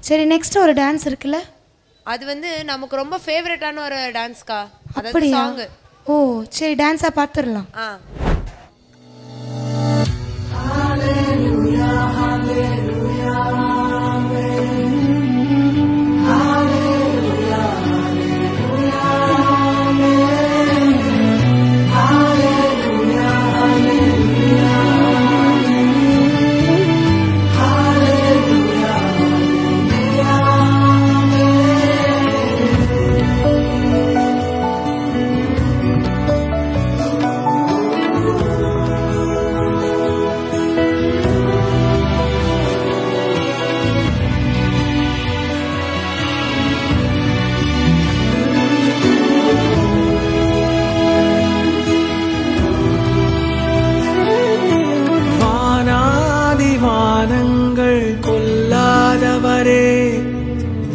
சரி, நெக்ஸ்ட் ஒரு டான்ஸ் இருக்குல்ல, அது வந்து நமக்கு ரொம்ப ஃபேவரட்டான ஒரு டான்ஸ்க்கா. அதாவது அப்படியா? சாங். ஓ சரி, டான்ஸா பார்த்துடலாம். வானங்கள் கொல்லாதவரே,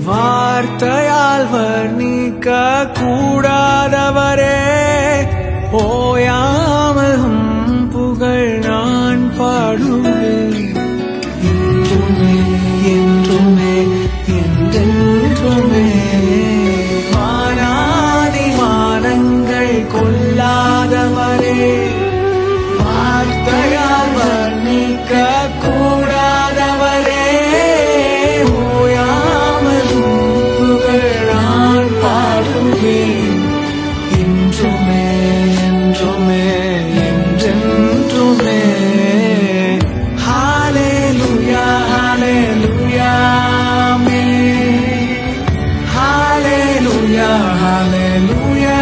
வார்த்தையால் வர்ணிக்க கூடாதவரே, ஓயாமல் புகழ் நான் பாடுவேன் என்றுமே என்றுமே என்றென்றுமே. வானாதி வானங்கள் கொல்லாதவரே, வார்த்தையால் வர்ணிக்க கூடாதவரே, ஓயாமல் புகழ் நான் பாடுவேன் என்றுமே என்றுமே என்றென்றுமே. ஹalleluya ஹalleluya ஆமென். ஹalleluya ஹalleluya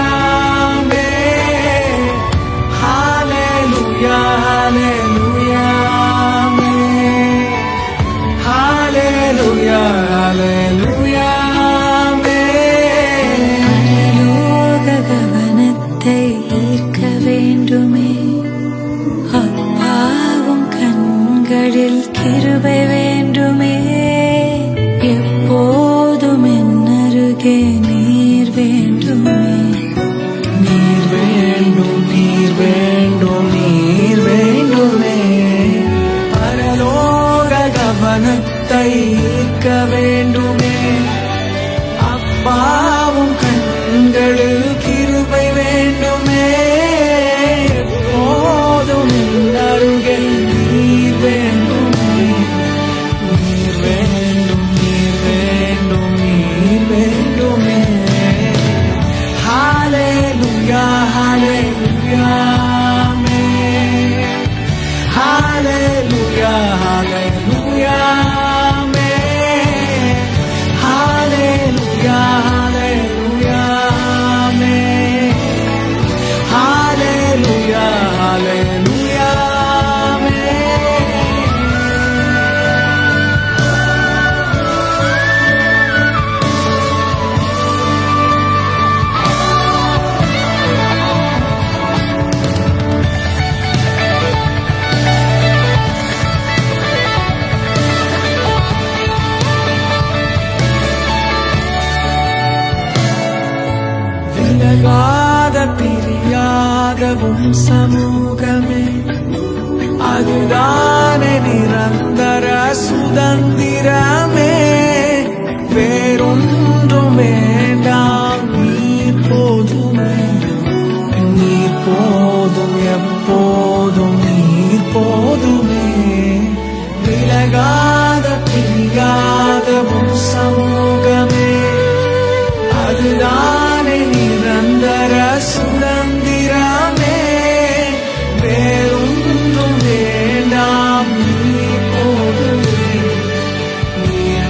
ஆமென். ஹalleluya ஹalleluya ஆமென். ஹalleluya ஹalleluya ஆமென். பரலோக கவனத்தை ஈர்க்க வேண்டுமே, அப்பாவும் கண்களில் கிருபை வேண்டுமே, எப்போதும் என் அருகே நீர் வேண்டுமே. நீர் வேண்டும் நீர் வேண்டும் நீர் வேண்டுமே. பரலோக கவனத்தை ஈர்க்க வேண்டுமே, அப்பாவும் கண்களில் கிருபை வேண்டுமே, எப்போதும் என் அருகில் நீர் வேண்டுமே. நீர் வேண்டும் நீர் வேண்டும் நீர் வேண்டுமே. ஹalleluya ஹalleluya ஆமென். ஹalleluya ஹalleluya ஆமென். ஹalleluya ஹalleluya ஆமென். ஹalleluya ஹalleluya ஆமென். விலகாத பிரியாத உன் சமூகமே, அதுதானே நிரந்தர சுதந்திரமே. வேறொன்றும் வேண்டாம், நீர் போதுமே. நீர் போதும் எப்போதும் நீர் போதுமே. விலகாத பிரியாத உன் சமூகமே, அதுதானே நிரந்தர சுதந்திரமே. வேறொன்றும் வேண்டாம், நீர் போதுமே. நீர்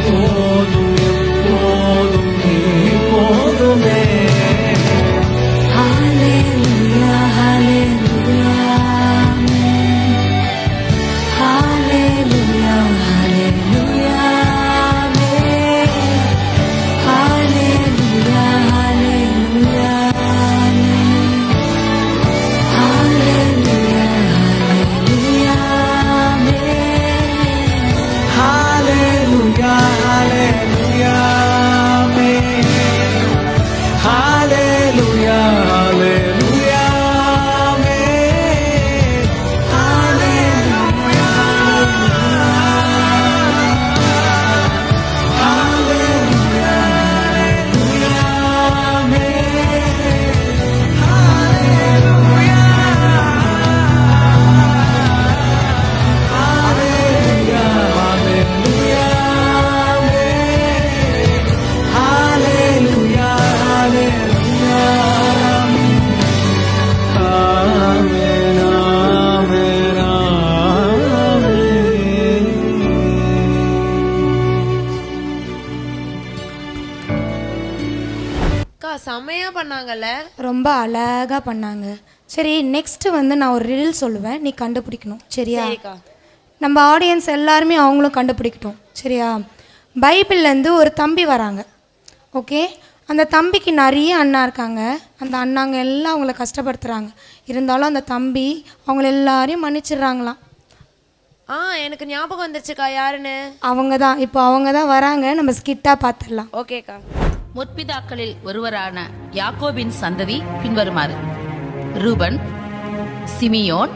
அக்கா செமையா பண்ணாங்கல்ல. ரொம்ப அழகாக பண்ணாங்க. சரி, நெக்ஸ்ட்டு வந்து நான் ஒரு ரிடில் சொல்லுவேன், நீ கண்டுபிடிக்கணும். சரியா? சரிக்கா. நம்ம ஆடியன்ஸ் எல்லாருமே அவங்களும் கண்டுபிடிக்கட்டும். சரியா? பைபிள்லேருந்து ஒரு தம்பி வராங்க. ஓகே, அந்த தம்பிக்கு நிறைய அண்ணா இருக்காங்க. அந்த அண்ணாங்க எல்லாம் அவங்கள கஷ்டப்படுத்துகிறாங்க. இருந்தாலும் அந்த தம்பி அவங்கள எல்லாரையும் மன்னிச்சிடுறாங்களாம். எனக்கு ஞாபகம் வந்துருச்சுக்கா. யாருன்னு? அவங்க தான், இப்போ அவங்க தான் வராங்க. நம்ம ஸ்கிட்டாக பார்த்துடலாம். ஓகேக்கா. முற்பிதாக்களில் ஒருவரான யாக்கோபின் சந்ததி பின்வருமாறு: ரூபன், சிமியோன்,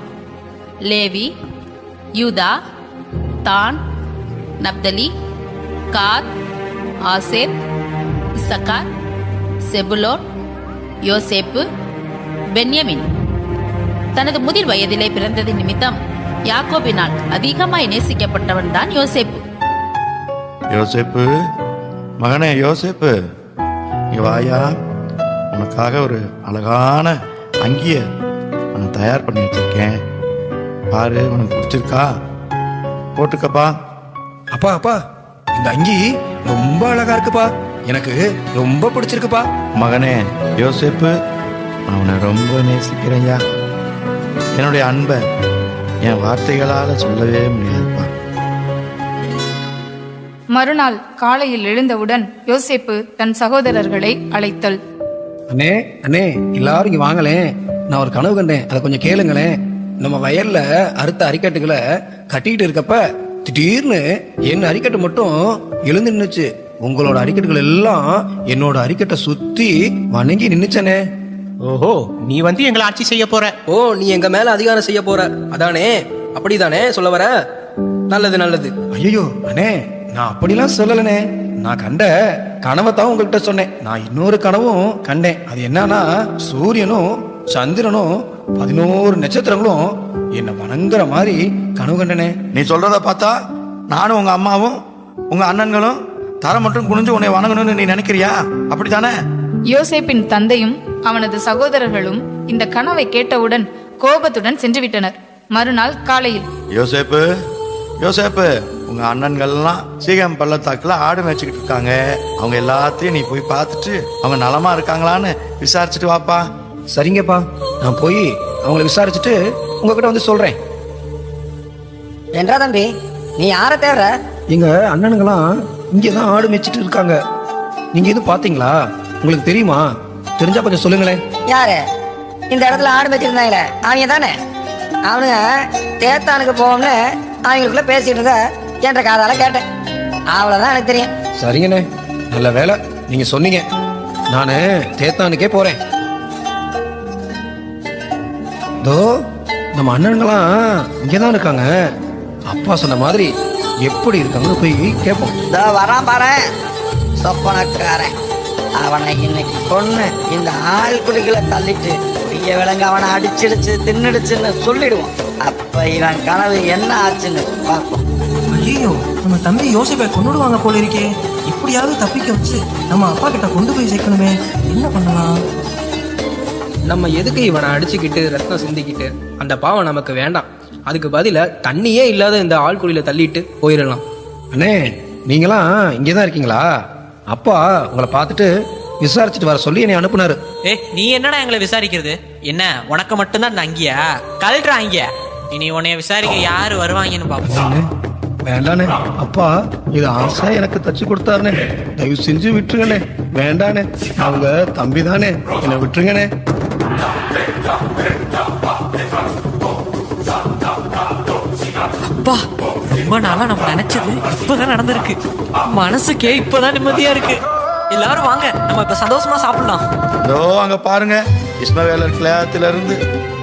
லேவி, யூதா, தான், நப்தலி, காத், ஆசேர், இசக்கார், செபுலோன், யோசேப்பு, பென்யமின். தனது முதிர் வயதிலே பிறந்தது நிமித்தம் யாக்கோபினால் அதிகமாய் நேசிக்கப்பட்டவன் தான் யோசேப்பு. யோசேப்பு, மகனே யோசேப்பு, நீ வாயா, உனக்காக ஒரு அழகான அங்கிய நான் தயார் பண்ணி வச்சிருக்கேன். பாரு, உனக்கு பிடிச்சிருக்கா? போட்டுக்கப்பா. அப்பா அப்பா, இந்த அங்கி ரொம்ப அழகா இருக்குப்பா, எனக்கு ரொம்ப பிடிச்சிருக்குப்பா. மகனே யோசேப்பு, நான் உன்னை ரொம்ப நேசிக்கிறேன்யா. என்னுடைய அன்பை என் வார்த்தைகளால் சொல்லவே முடியாதுப்பா. மறுநாள் காலையில் எழுந்தவுடன் யோசேப்பு தன் சகோதரர்களை அழைத்தல். அண்ணே அண்ணே, எல்லாரும் இங்க வாங்களேன், நான் ஒரு கனவு கண்டேன், அதை கொஞ்சம் கேளுங்களேன். நம்ம வயல்ல அறுத்த அரிக்கட்டுகளை கட்டிக்கிட்டு இருக்கப்ப திடீர்னு என் அரிக்கட்டு மட்டும் எழுந்து நின்னுச்சு. உங்களோட அரிக்கட்டுகள் எல்லாம் என்னோட அரிக்கட்டை சுத்தி வணங்கி நின்னுச்சனே. ஓஹோ, நீ வந்து எங்களை ஆட்சி செய்ய போற? ஓ, நீ எங்க மேல அதிகாரம் செய்ய போற, அதானே? அப்படிதானே சொல்ல வர? நல்லது நல்லது. ஐயோ அண்ணே, நான் அப்படிலாம் சொல்லலனே. நான் கண்ட கனவை தான் உங்ககிட்ட சொன்னேன். நான் இன்னொரு கனவும் கண்டேன். அது என்னன்னா, சூரியனும் சந்திரனும் 11 நட்சத்திரங்களும் என்ன வணங்குற மாதிரி கனவு கண்டனே. நீ சொல்றத பார்த்தா நானும் உங்க அம்மாவும் உங்க அண்ணன்களும் தர மட்டும் குனிஞ்சு உன்னை வணங்கணும்னு நீ நினைக்கிறியா? அப்படித்தானே? யோசேப்பின் தந்தையும் அவனது சகோதரர்களும் இந்த கனவை கேட்டவுடன் கோபத்துடன் சென்று விட்டனர். மறுநாள் காலையில், யோசேப்பு, யோசேப்பு, உங்க அண்ணன்கள்லாம் சீகம் பள்ளத்தாக்குல ஆடு மேய்ச்சிக்கிட்டு இருக்காங்க. அவங்க எல்லாத்தையும் நீ போய் பார்த்துட்டு அவங்க நலமா இருக்காங்களான்னு விசாரிச்சுட்டு வாப்பா. சரிங்கப்பா, நான் போய் அவங்களை விசாரிச்சுட்டு உங்ககிட்ட வந்து சொல்றேன். என்றா தம்பி, நீ யார தேடுற? எங்க அண்ணனுங்களாம் இங்கதான் ஆடு மேய்ச்சிட்டு இருக்காங்க. நீங்க எதுவும் பாத்தீங்களா? உங்களுக்கு தெரியுமா? தெரிஞ்சா கொஞ்சம் சொல்லுங்களேன். யாரு இந்த இடத்துல ஆடு மேய்ச்சிருந்தாங்களே, அவங்க தானே? அவனுங்க தேத்தானுக்கு போவோம்னு அவங்களுக்குள்ள பேசிட்டு இருந்த என்ற காதால கேட்டேன். அவ்வளவுதான் எனக்கு தெரியும். சரிங்கண்ணே, நல்ல வேலை நீங்க சொன்னீங்க. நானு தேத்தானுக்கே போறேன். தோ நம்ம அண்ணன்களாம் இங்கதான் இருக்காங்க. அப்பா சொன்ன மாதிரி எப்படி இருக்காங்கன்னு போய் கேட்போம். வரான் பாரு சொப்பனக்காரன். அவனை இன்னைக்கு கொன்னு இந்த ஆள் குடிகளை தள்ளிட்டு பெரிய விலங்கு அவனை அடிச்சிடுச்சு தின்னுடுச்சுன்னு சொல்லிடுவோம். அப்ப இவன் கனவு என்ன ஆச்சுன்னு பார்ப்போம். ஐயோ, நம்ம தம்பி யோசிப்பை கொண்டுடுவாங்க போல இருக்கே. இப்படியாவது தப்பிக்க வச்சு நம்ம அப்பா கிட்ட கொண்டு போய் சேர்க்கணுமே. என்ன பண்ணலாம்? நம்ம எதுக்கு இவனை அடிச்சுக்கிட்டு ரத்தம் சிந்திக்கிட்டு? அந்த பாவம் நமக்கு வேண்டாம். அதுக்கு பதில தண்ணியே இல்லாத இந்த ஆழ்குழியில தள்ளிட்டு போயிடலாம். அண்ணே, நீங்களாம் இங்கதான் இருக்கீங்களா? அப்பா உங்களை பார்த்துட்டு விசாரிச்சுட்டு வர சொல்லி என்னை அனுப்புனாரு. நீ என்னடா எங்களை விசாரிக்கிறது? என்ன உனக்கு மட்டும்தான் இந்த அங்கியா? கழட்டுறா அங்கியா. இனி உன்னைய விசாரிக்க யாரு வருவாங்கன்னு பாப்போம். வேண்டானே, அப்பா இது ஆசை எனக்கு தச்சு கொடுத்தாருனே. தயவு செஞ்சு விட்டுருங்கண்ணே. வேண்டானே, அவங்க தம்பி தானே, என்னை விட்டுருங்கண்ணே. அப்பா, ரொம்ப நாளா நம்ம நினைச்சது இப்பதான் நடந்திருக்கு. மனசுக்கே இப்பதான் நிம்மதியா இருக்கு. எல்லாரும் வாங்க, நம்ம இப்ப சந்தோஷமா சாப்பிடலாம். இதோ அங்க பாருங்க, இஸ்மவேலர் கிளையாத்துல இருந்து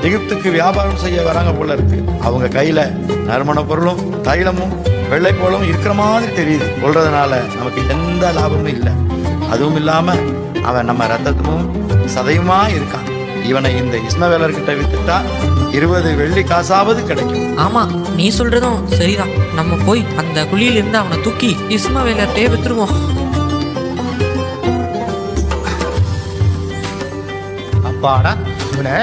எகிப்துக்கு வியாபாரம் செய்ய வராங்க போல இருக்கு. அவங்க கையில நறுமண பொருளும் தைலமும் வெள்ளை போலும் இருக்கிற மாதிரி தெரியுது. சொல்றதுனால நமக்கு எந்த லாபமும் இல்லை. அதுவும் இல்லாம அவன் நம்ம ரத்தத்துக்கும் சதையுமா இருக்கான். இவனை இந்த இஸ்மவேலர்கிட்ட வித்துட்டா 20 வெள்ளி காசாவது கிடைக்கும். ஆமா, நீ சொல்றதும் சரிதான். நம்ம போய் அந்த குழியில இருந்து அவனை தூக்கி இஸ்மவேலர்ட்டே வித்துருவோம். அப்பாடா, இவனை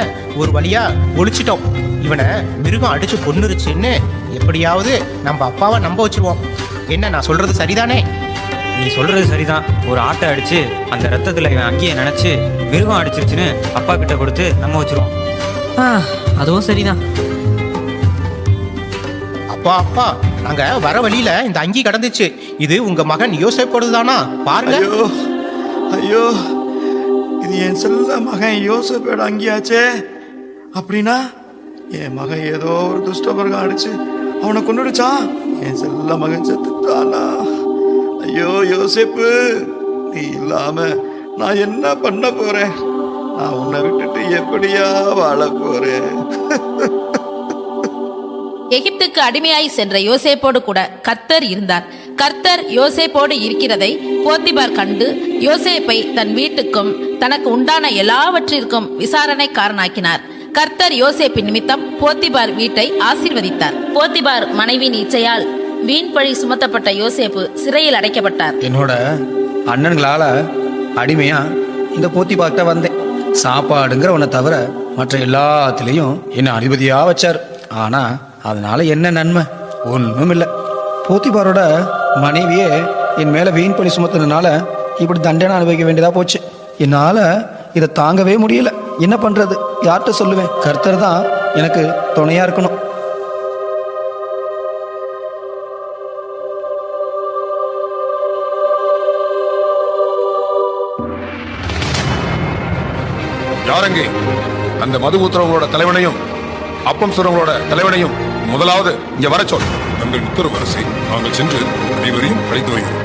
ஒரு வழியா ஒழிச்சிட்டோம். இவனை மிருகம் அடிச்சு கொன்னுருச்சுன்னு எப்படியாவது நம்ம அப்பாவை நம்ப வச்சிருவோம். என்ன நான் சொல்றது சரிதானே? நீ சொல்றது சரிதான். ஒரு ஆட்டை அடிச்சு அந்த ரத்தத்துல இவன் அங்கேயே நினைச்சு மிருகம் அடிச்சிருச்சுன்னு அப்பா கிட்ட கொடுத்து நம்ம வச்சிருவோம். அதுவும் சரிதான். அப்பா அப்பா, நாங்க வர வழியில இந்த அங்கி கடந்துச்சு. இது உங்க மகன் யோசேப்போடுதானா? பாருங்க. ஐயோ ஐயோ, இது என் செல்ல மகன் யோசேப்போட அங்கியாச்சே. அப்படின்னா என் மகன் ஏதோ ஒரு துஷ்டபர்கம் அடிச்சு அவனை கொண்டுடுச்சான். என் செல்ல மகன் செத்துட்டானா? ஐயோ யோசேப்பு, நீ இல்லாம நான் என்ன பண்ண போறேன்? நான் உன்னை விட்டுட்டு எப்படியா வாழ போறேன்? எகிப்துக்கு அடிமையாய் சென்ற யோசேப்போடு கூட கர்த்தர் இருந்தார். கர்த்தர் யோசேப்போடு இருக்கிறதை போத்திபார் கண்டு யோசேப்பை தன் வீட்டுக்கும் தனக்கு உண்டான எல்லாவற்றிற்கும் விசாரணைக்காரனாக்கினார். கர்த்தர் யோசேப்பின் நிமித்தம் போத்திபார் வீட்டை ஆசீர்வதித்தார். போத்திபார் மனைவியின் இச்சையால் வீண் பழி சுமத்தப்பட்ட யோசேப்பு சிறையில் அடைக்கப்பட்டார். என்னோட அண்ணன்களால அடிமையா இந்த போத்திபார்ட்ட வந்தேன். சாப்பாடுங்கிற உன்னை தவிர மற்ற எல்லாத்துலேயும் என்னை அதிபதியா வச்சார். ஆனா அதனால என்ன நன்மை? ஒன்றும் இல்லை. போத்திபாரோட மனைவியே என் மேல வீண் பழி சுமத்தினால இப்படி தண்டனை அனுபவிக்க வேண்டியதா போச்சு. என்னால இதை தாங்கவே முடியல. என்ன பண்றது? யார்கிட்ட சொல்லுவேன்? கர்த்தர் தான் எனக்கு துணையா இருக்கணும். யாரங்கே அந்த மது ஊத்துறவங்களோட தலைவனையும் அப்பம் சுரவங்களோட தலைவனையும் முதலாவது இங்க வர சொல். தங்கள் உத்தரவு அரசை நாங்கள் சென்று அனைவரையும் அழைத்து வருகிறோம்.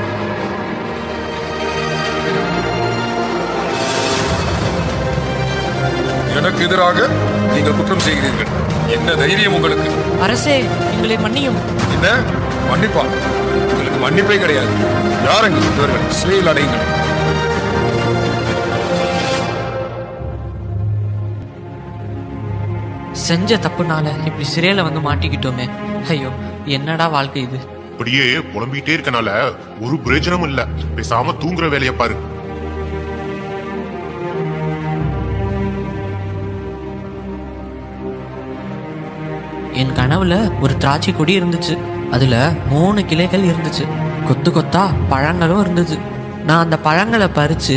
எனக்கு எதிராக நீங்கள் குற்றம் செய்கிறீர்கள். என்ன தைரியம் உங்களுக்கு? அரசே, எங்களை மன்னியும். என்ன மன்னிப்பா? உங்களுக்கு மன்னிப்பே கிடையாது. யாரங்க இவர்கள்? சிறையில் அடையுங்கள். செஞ்ச தப்புனால இப்படி சிறையில வந்து மாட்டிக்கிட்டோமே. ஐயோ, என்னடா வாழ்க்கை இது? இப்படியே புலம்பிக்கிட்டே இருக்கனால ஒரு பிரயோஜனமும் இல்ல. பேசாம தூங்குற வேலையை பாரு. என் கனவுல ஒரு திராட்சை கொடி இருந்துச்சு. அதுல 3 கிளைகள் இருந்துச்சு. கொத்து கொத்தா பழங்களும் இருந்துச்சு. நான் அந்த பழங்களை பறிச்சு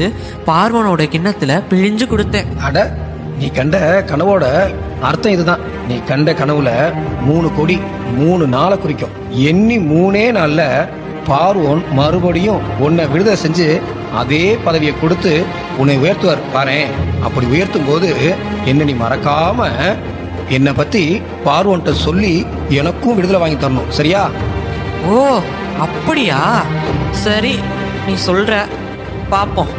பார்வனோட கிண்ணத்துல பிழிஞ்சு கொடுத்தேன். அட, நீ கண்ட கனவோட அர்த்தம் இதுதான். நீ கண்ட கனவுல 3 கொடி 3 நாளை குறிக்கும். எண்ணி 3 நாள்ல பார்வோன் மறுபடியும் உன்னை விடுதலை செஞ்சு அதே பதவியை கொடுத்து உன்னை உயர்த்துவார் பாரு. அப்படி உயர்த்தும் போது என்ன நீ மறக்காம என்னை பத்தி பார்வோன்ட்ட சொல்லி எனக்கும் விடுதலை வாங்கி தரணும், சரியா? ஓ, அப்படியா? சரி, நீ சொல்ற, பாப்போம்.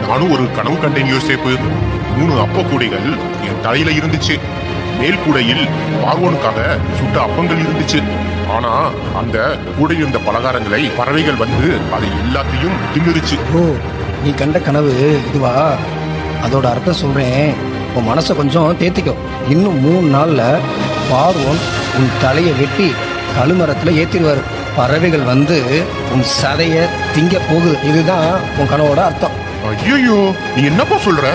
நானும் ஒரு கனவு கண்டேன் யோசேப்பு. 3 அப்ப கூடைகள் என் தலையில இருந்துச்சு. மேல் கூடையில் பார்வோனுக்காக சுட்ட அப்பங்கள் இருந்துச்சு. ஆனா அந்த கூடையில் இருந்த பலகாரங்களை பறவைகள் வந்து அதை எல்லாத்தையும் தின்னுருச்சு. ஓ, நீ கண்ட கனவு இதுவா? அதோட அர்த்தம் சொல்றேன். உன் மனசை கொஞ்சம் தேத்திக்கோ. இன்னும் 3 நாள்ல பார்வோன் உன் தலையை வெட்டி கழுமரத்துல ஏத்திடுவாரு. பறவைகள் வந்து உன் சதைய திங்க போகுது. இதுதான் உன் கனவோட அர்த்தம். ஐயோ, நீ என்னப்பா சொல்ற?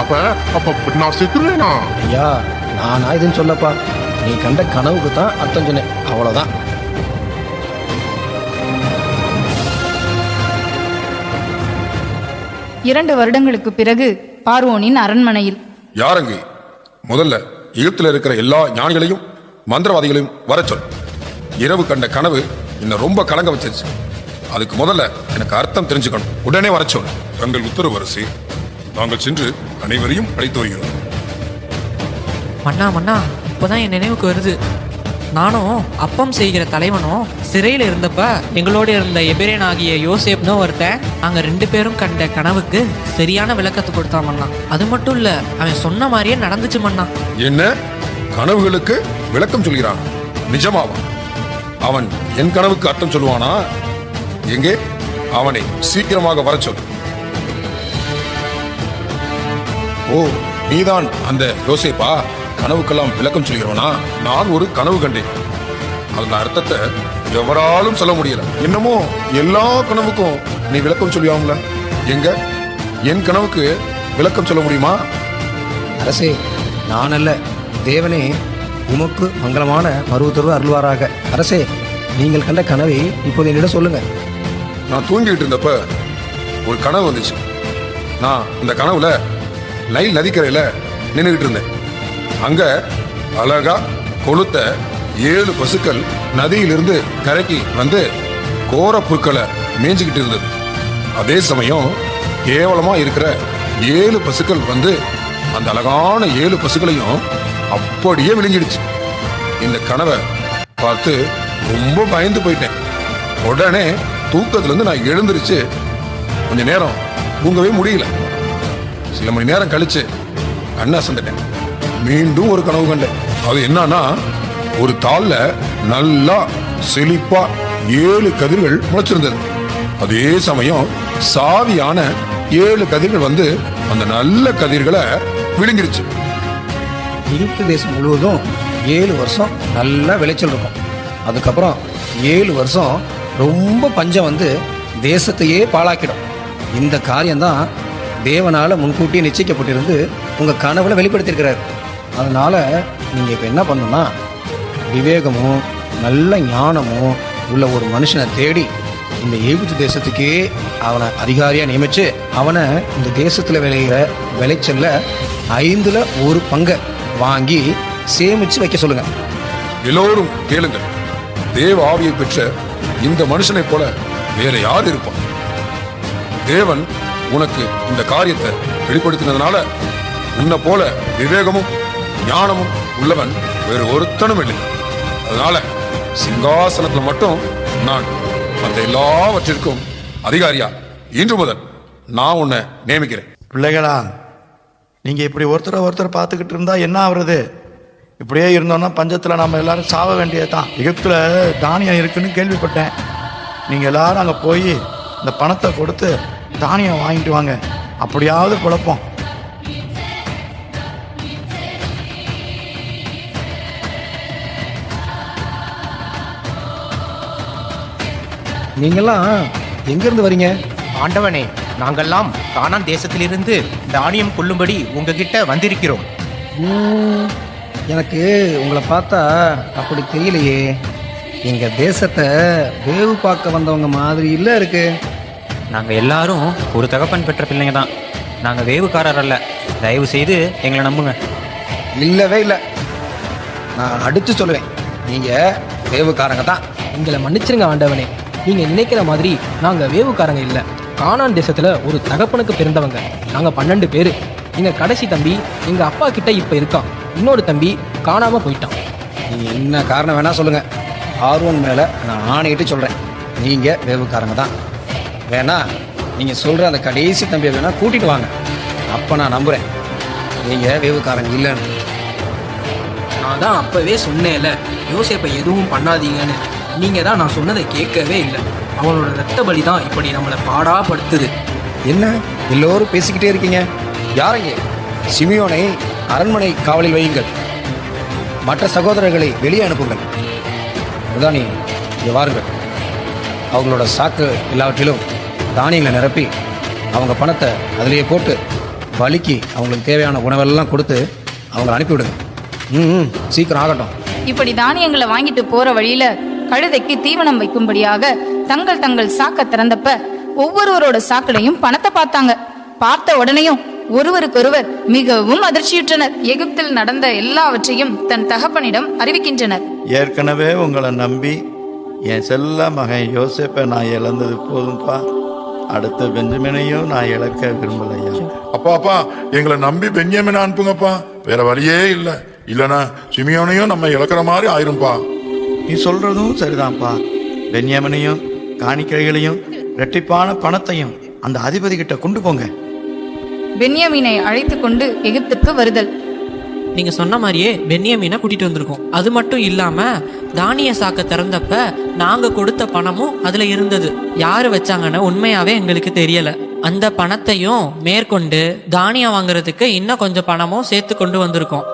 அப்ப நான் செத்துருவேனா? ஐயா, நானா இதுன்னு சொல்லப்பா. நீ கண்ட கனவுக்கு தான் அர்த்தம் சொன்னேன், அவ்வளவுதான். இரண்டு வருடங்களுக்கு பிறகு பார்வோனின் அரண்மனையில். யாரங்கே முதல்ல எகிப்துல இருக்கிற எல்லா ஞானிகளையும் மந்திரவாதிகளையும் வர சொல். இரவு கண்ட கனவு என்ன ரொம்ப கலங்க வச்சிருச்சு. அதுக்கு முதல்ல எனக்கு அர்த்தம் தெரிஞ்சுக்கணும். உடனே வர சொல். தங்கள் உத்தரவு அரசே, நாங்கள் சென்று அனைவரையும் அழைத்து வருகிறோம். மன்னா மன்னா, இப்பதான் என் நினைவுக்கு வருது. நானும் அப்பம் செய்கிற தலைவனும் சிறையில் இருந்தப்ப எங்களோட இருந்த எபிரேன் ஆகிய யோசேப்னு ஒருத்தன் அங்க 2 பேரும் கண்ட கனவுக்கு சரியான விளக்கத்தை கொடுத்தான் மன்னா. அது மட்டும் இல்ல, அவன் சொன்ன மாதிரியே நடந்துச்சு மன்னா. என்ன கனவுகளுக்கு விளக்கம் சொல்கிறான்? நிஜமாவா? அவன் என் கனவுக்கு அர்த்தம் சொல்லுவானா? எங்கே? அவனை சீக்கிரமாக வர சொல். ஓ, நீதான் அந்த யோசேப்பா? கனவுக்கெல்லாம் விளக்கம் சொல்கிறவனா? நான் ஒரு கனவு கண்டேன். அந்த அர்த்தத்தை எவராலும் சொல்ல முடியல. என்னமோ எல்லா கனவுக்கும் நீ விளக்கம் சொல்லுவாங்கள. எங்க என் கனவுக்கு விளக்கம் சொல்ல முடியுமா? அரசே, நான் அல்ல, தேவனே உமக்கு மங்களமான மறு உத்தரவு அருள்வாராக. அரசே, நீங்கள் கண்ட கனவை இப்போது என்னிடம் சொல்லுங்க. நான் தூங்கிட்டு இருந்தப்ப ஒரு கனவு வந்துச்சு. நான் இந்த கனவுல நைல் நதிக்கரையில நின்றுகிட்டு இருந்தேன். அங்க அழகா கொளுத்த 7 பசுக்கள் நதியிலிருந்து கரைக்கு வந்து கோர புற்களை மேய்ஞ்சுக்கிட்டு இருந்தது. அதே சமயம் கேவலமா இருக்கிற 7 பசுக்கள் வந்து அந்த அழகான 7 பசுக்களையும் அப்படியே விழுங்கிடுச்சு. இந்த கனவை பார்த்து ரொம்ப பயந்து போயிட்டேன். உடனே தூக்கத்துல இருந்து நான் எழுந்திருச்சு கொஞ்ச நேரம் தூங்கவே முடியல. சில மணி நேரம் கழிச்சு கண்ணை அசந்துட்டேன். மீண்டும் ஒரு கனவு கண்டேன். அது என்னன்னா, ஒரு தாள்ல நல்லா செழிப்பா 7 கதிர்கள் முளைச்சிருந்தது. அதே சமயம் சாவியான 7 கதிர்கள் வந்து அந்த நல்ல கதிர்களை விழுங்கிருச்சு. எகிப்து தேசம் முழுவதும் 7 வருஷம் நல்ல விளைச்சல் இருக்கும். அதுக்கப்புறம் 7 வருஷம் ரொம்ப பஞ்சம் வந்து தேசத்தையே பாழாக்கிடும். இந்த காரியம்தான் தேவனால முன்கூட்டியே நிச்சயிக்கப்பட்டிருந்து உங்க கனவுல வெளிப்படுத்தியிருக்கிறார். அதனால நீங்க இப்ப என்ன பண்ணணும்னா, விவேகமும் நல்ல ஞானமும் உள்ள ஒரு மனுஷனை தேடி இந்த எகிப்து தேசத்துக்கே அவனை அதிகாரியா நியமிச்சு அவனை இந்த தேசத்துல விளைகிற விளைச்சல்ல 5ல் 1 பங்கை வாங்கி சேமிச்சு வைக்க சொல்லுங்க. எல்லோரும் கேளுங்கள். தேவ ஆவியை பெற்ற இந்த மனுஷனை போல வேற யார் இருப்பான்? தேவன் உனக்கு இந்த காரியத்தை வெளிப்படுத்தினதுனால உன்னை போல விவேகமும் ஞானமும் உள்ளவன் வேறு ஒருத்தனும் இல்லை. அதனால சிங்காசனத்துல மட்டும் நான் அந்த எல்லாவற்றிற்கும் அதிகாரியா இன்று முதல் நான் உன்னை நியமிக்கிறேன். பிள்ளைகளா, நீங்க இப்படி ஒருத்தர் பார்த்துக்கிட்டு இருந்தா என்ன ஆகுறது? இப்படியே இருந்தோம்னா பஞ்சத்துல நம்ம எல்லாரும் சாவ வேண்டியதுதான். எகிப்துல தானியம் இருக்குன்னு கேள்விப்பட்டேன். நீங்க எல்லாரும் அங்க போய் இந்த பணத்தை கொடுத்து தானியம் வாங்கிட்டு வாங்க. அப்படியாவது குழப்பம். நீங்கெல்லாம் எங்கிருந்து வரீங்க? ஆண்டவனே, நாங்கெல்லாம் கானான் தேசத்திலிருந்து தானியம் கொள்ளும்படி உங்ககிட்ட வந்திருக்கிறோம். எனக்கு உங்களை பார்த்தா அப்படி தெரியலையே. எங்க தேசத்தை வேவு பார்க்க வந்தவங்க மாதிரி இல்ல இருக்கு. நாங்க எல்லாரும் ஒரு தகப்பன் பெற்ற பிள்ளைங்க தான். நாங்க வேவுக்காரர் அல்ல. தயவு செய்து எங்களை நம்புங்க. இல்லவே இல்லை. நான் அடிச்சு சொல்லுவேன், நீங்க வேவுக்காரங்க தான். எங்களை மன்னிச்சிருங்க ஆண்டவனே. நீங்க நினைக்கிற மாதிரி நாங்க வேவுக்காரங்க இல்ல. கானான் தேசத்துல ஒரு தகப்பனுக்கு பிறந்தவங்க. நாங்க 12 பேரு. எங்க கடைசி தம்பி எங்க அப்பா கிட்ட இப்ப இருக்கான். இன்னொரு தம்பி காணாம போயிட்டான். நீங்க என்ன காரணம் வேணா சொல்லுங்க. ஆர்வன் மேல நான் ஆணையிட்டு சொல்றேன், நீங்க வேவுக்காரங்க தான். வேணா நீங்க சொல்ற அந்த கடைசி தம்பியை வேணா கூட்டிட்டு வாங்க. அப்ப நான் நம்புறேன் நீங்க வேவுக்காரங்க இல்லைன்னு. நான் தான் அப்பவே சொன்னேன்ல, யோசேப்பை எதுவும் பண்ணாதீங்கன்னு. நீங்க தான் நான் சொன்னதை கேட்கவே இல்லை. அவனோட ரத்த பலி தான் இப்படி நம்மளை பாடாப்படுத்துது. என்ன எல்லோரும் பேசிக்கிட்டே இருக்கீங்க? யாரைங்க? சிமியோனை அரண்மனை காவலில் வையுங்கள். மற்ற சகோதரர்களை வெளியே அனுப்புங்கள். உதானி, இங்கே வாருங்கள். அவங்களோட சாக்கு எல்லாவற்றிலும் தானியங்களை நிரப்பி அவங்க பணத்தை அதிலேயே போட்டு பலிக்கு அவங்களுக்கு தேவையான உணவெல்லாம் கொடுத்து அவங்களை அனுப்பிவிடுங்க. சீக்கிரம் ஆகட்டும். இப்படி தானியங்களை வாங்கிட்டு போற வழியில கழுதைக்கு தீவனம் வைக்கும்படியாக தங்கள் சாக்க திறந்தப்ப ஒவ்வொருவரோட சாக்கடையும் பணத்தை பார்த்தாங்க. பார்த்த உடனேயும் ஒருவருக்கொருவர் மிகவும் அதிர்ச்சியுற்றனர். எகிப்தில் நடந்த எல்லாவற்றையும் தன் தகப்பனிடம் அறிவிக்கின்றனர். ஏற்கனவே உங்களை நம்பி என் செல்ல மகன் யோசேப்பை நான் இழந்தது போதும்பா. அடுத்த பெஞ்சமினையும் நான் இழக்க விரும்பலையா. அப்பா, எங்களை நம்பி பெஞ்சமினை அனுப்புங்கப்பா. வேற வழியே இல்லை. இல்லைன்னா சிமியோனையும் நம்ம இழக்கிற மாதிரி ஆயிரும்பா. நீ சொல்றதும் சரிதான்ப்பா. பென்யாமினையும் காணிக்கைகளையும் இரட்டிப்பான பணத்தையும் அந்த அதிபதி கிட்ட கொண்டு போங்க. பென்யாமீனை அழைத்து கொண்டு எகிப்துக்கு வருதல். நீங்க சொன்ன மாதிரியே பென்யாமீனை கூட்டிட்டு வந்திருக்கோம். அது மட்டும் இல்லாம தானிய சாக்க திறந்தப்ப நாங்க கொடுத்த பணமும் அதுல இருந்தது. யாரு வச்சாங்கன்னு உண்மையாவே எங்களுக்கு தெரியல. அந்த பணத்தையும் மேற்கொண்டு தானியம் வாங்குறதுக்கு இன்னும் கொஞ்சம் பணமும் சேர்த்து கொண்டு வந்திருக்கோம்.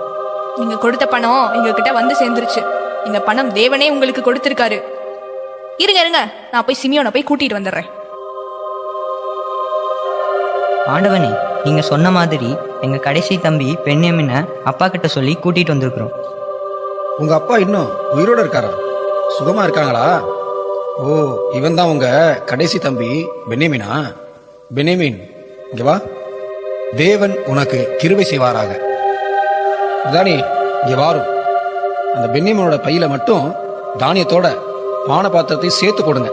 நீங்க கொடுத்த பணம் எங்க கிட்ட வந்து சேர்ந்துருச்சு. இந்த பணம் தேவனே உங்களுக்கு கொடுத்திருக்காரு. இருங்க, நான் போய் சிமியோனை போய் கூட்டிட்டு வந்துடுறேன். ஆண்டவனே, நீங்க சொன்ன மாதிரி எங்க கடைசி தம்பி பென்யாமினை அப்பா கிட்ட சொல்லி கூட்டிட்டு வந்திருக்கிறோம். உங்க அப்பா இன்னும் உயிரோட இருக்காரா? சுகமா இருக்காங்களா? ஓ, இவன் தான் உங்க கடைசி தம்பி பென்னியமினா? பென்னியமின், இங்க வா. தேவன் உனக்கு கிருபை செய்வாராக. தானி, இங்க வாரும். அந்த பென்னியமினோட பையில மட்டும் தானியத்தோட பான பாத்திரத்தை சேர்த்து கொடுங்க.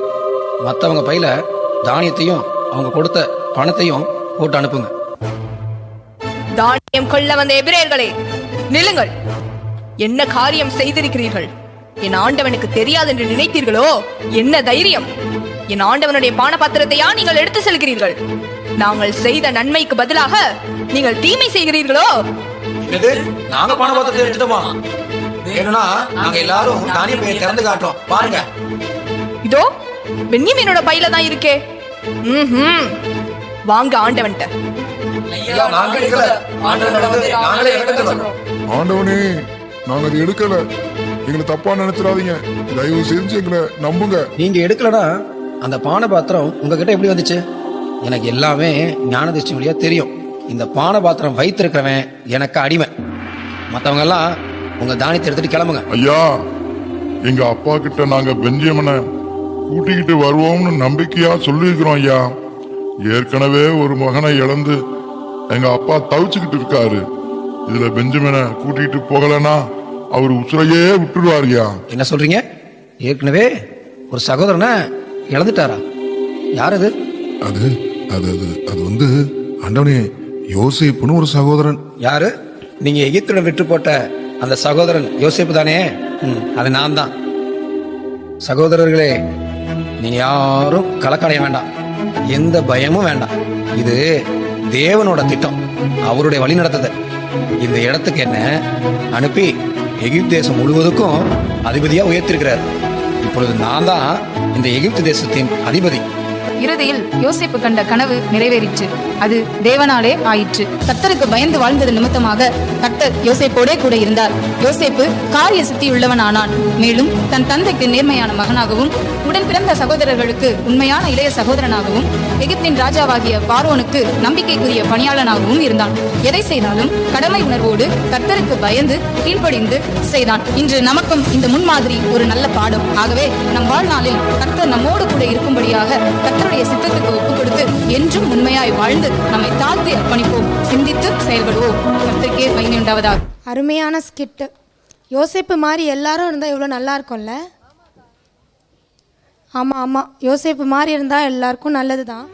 மற்றவங்க பையில தானியத்தையும் அவங்க கொடுத்த பணத்தையும் போட்டு அனுப்புங்க. தானியம் கொள்ள வந்த எபிரேயர்களே, நில்லுங்கள். என்ன காரியம் செய்திருக்கிறீர்கள்? என் ஆண்டவனுக்கு தெரியாது என்று நினைத்தீர்களோ? என்ன தைரியம்! என் ஆண்டவனுடைய பான பாத்திரத்தையா நீங்கள் எடுத்து செல்கிறீர்கள்? நாங்கள் செய்த நன்மைக்கு பதிலாக நீங்கள் தீமை செய்கிறீர்களோ? நாங்க பான பாத்திரத்தை எடுத்துட்டோமா? வேணும்னா நாங்க எல்லாரும் தானிய பையை திறந்து காட்டுறோம், பாருங்க. இதோ பென்யமீனோட பையில தான் இருக்கே. வாங்க ஆண்டவன்ட்ட. ஆண்டவனே, நாங்க அது எடுக்கல, எங்களை தப்பா நினைச்சிடாதீங்க, தயவு செஞ்சு எங்களை நம்புங்க. நீங்க எடுக்கலனா அந்த பான பாத்திரம் உங்ககிட்ட எப்படி வந்துச்சு? எனக்கு எல்லாமே ஞான திருஷ்டி வழியா தெரியும். இந்த பான பாத்திரம் வைத்திருக்கிறவன் எனக்கு அடிமை. மற்றவங்க எல்லாம் உங்க தானியத்தை எடுத்துட்டு கிளம்புங்க. ஐயா, எங்க அப்பா கிட்ட நாங்க பென்ஜமினை கூட்டிக்கிட்டு வருவோம்னு நம்பிக்கையா சொல்லியிருக்கிறோம் ஐயா. ஏற்கனவே ஒரு மகனை இழந்து எங்க அப்பா தவிச்சுக்கிட்டு இருக்காரு. இதுல பென்ஜமினை கூட்டிட்டு போகலன்னா அவர் உசுரையே விட்டுடுவாருயா. என்ன சொல்றீங்க? ஏற்கனவே ஒரு சகோதரனை இழந்துட்டாரா? யார் அது? அது அது அது வந்து ஆண்டவனே, யோசேப்புன்னு ஒரு சகோதரன். யாரு? நீங்க எகிப்துடன் விட்டு போட்ட அந்த சகோதரன் யோசேப்பு தானே? அது நான் தான். சகோதரர்களே, நீங்க யாரும் கலக்கடைய வேண்டாம், எந்த பயமும் வேண்டாம். இது தேவனோட திட்டம், அவருடைய வழி நடத்துது. இந்த இடத்துக்கு என்ன அனுப்பி எகிப்து தேசம் முழுவதுக்கும் அதிபதியா உயர்த்திருக்கிறார். இப்பொழுது நான் தான் இந்த எகிப்து தேசத்தின் அதிபதி. இறுதியில் யோசேப்பு கண்ட கனவு நிறைவேறிற்று. அது தேவனாலே ஆயிற்று. கர்த்தருக்கு பயந்து வாழ்ந்தது நிமித்தமாக கர்த்தர் யோசேப்போடே கூட இருந்தார். யோசேப்பு காரிய சித்தியுள்ளவனானான். மேலும் தன் தந்தைக்கு நேர்மையான மகனாகவும் உடன் பிறந்த சகோதரர்களுக்கு உண்மையான இளைய சகோதரனாகவும் எகிப்தின் ராஜாவாகிய பார்வோனுக்கு நம்பிக்கைக்குரிய பணியாளனாகவும் இருந்தான். எதை செய்தாலும் கடமை உணர்வோடு கர்த்தருக்கு பயந்து கீழ்ப்படிந்து செய்தான். இன்று நமக்கும் இந்த முன்மாதிரி ஒரு நல்ல பாடம். ஆகவே நம் வாழ்நாளில் கர்த்தர் நம்மோடு கூட இருக்கும்படியாக கர்த்தருடைய சித்தத்துக்கு ஒப்புக் கொடுத்து என்றும் உண்மையாய் வாழ்ந்து நம்மை தாழ்த்தி அர்ப்பணிப்போம், சிந்தித்து செயல்படுவோம். கர்த்தருக்கே மகிமை உண்டாவதாக. அருமையான ஸ்கிட்டு. யோசேப்பு மாதிரி எல்லாரும் இருந்தால் எவ்வளோ நல்லா இருக்கும்ல? ஆமாம் ஆமாம், யோசேப்பு மாதிரி இருந்தால் எல்லாருக்கும் நல்லது தான்.